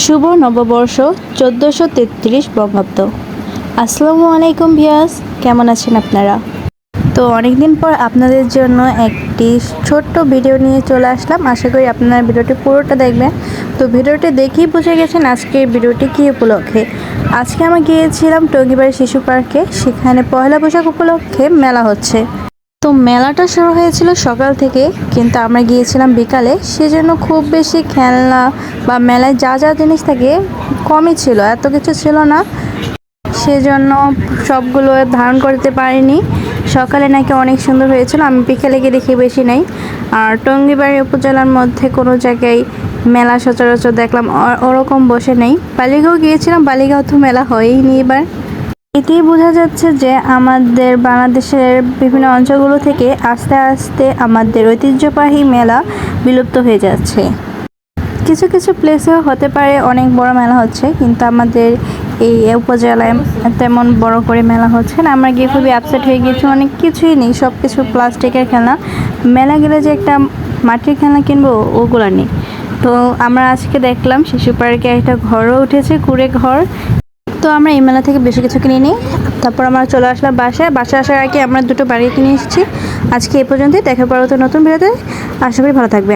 শুভ নববর্ষ 1433 বঙ্গাব্দ। আসসালামু আলাইকুম ভিউয়ার্স, কেমন আছেন আপনারা? তো অনেকদিন পর আপনাদের জন্য একটি ছোট্ট ভিডিও নিয়ে চলে আসলাম। আশা করি আপনারা ভিডিওটি পুরোটা দেখবেন। তো ভিডিওটি দেখেই বুঝে গেছেন আজকের ভিডিওটি কী উপলক্ষে। আজকে আমরা গিয়েছিলাম টঙ্গিবাড়ি শিশু পার্কে, সেখানে পয়লা বৈশাখ উপলক্ষে মেলা হচ্ছে। তো মেলাটা শুরু হয়েছিল সকাল থেকে, কিন্তু আমরা গিয়েছিলাম বিকালে, সেজন্য খুব বেশি খেলনা বা মেলায় যা যা জিনিস থাকে কমই ছিল, এত কিছু ছিল না, সেজন্য সবগুলো ধারণ করতে পারিনি। সকালে নাকি অনেক সুন্দর হয়েছিল, আমি বিকেলে গিয়ে দেখি বেশি নেই। আর টঙ্গিবাড়ি উপজেলার মধ্যে কোনো জায়গায় মেলা সচরাচর দেখলাম ওরকম বসে নেই। বালিগাঁও গিয়েছিলাম, বালিগাঁও তো মেলা হয়ইনি এবার। এতেই বোঝা যাচ্ছে যে আমাদের বাংলাদেশের বিভিন্ন অঞ্চলগুলো থেকে আস্তে আস্তে আমাদের ঐতিহ্যবাহী মেলা বিলুপ্ত হয়ে যাচ্ছে। কিছু কিছু প্লেসেও হতে পারে অনেক বড় মেলা হচ্ছে, কিন্তু আমাদের এই উপজেলায় তেমন বড় করে মেলা হচ্ছে না। আমরা গিয়ে খুবই আপসেট হয়ে গিয়েছি, অনেক কিছুই নেই, সব কিছু প্লাস্টিকের খেলনা। মেলা গেলে যে একটা মাটির খেলনা কিনবো ওগুলো নেই। তো আমরা আজকে দেখলাম শিশু পার্কে একটা ঘরও উঠেছে, কুড়ে ঘর। তো আমরা এই মেলা থেকে বেশি কিছু কিনে নিই, তারপর আমরা চলে আসলাম বাসায় আসার আগে আমরা দুটো বাড়ি কিনে এসেছি। আজকে এ পর্যন্তই, দেখা পরবর্তী নতুন ভিডিওতে। আশা করি ভালো থাকবে।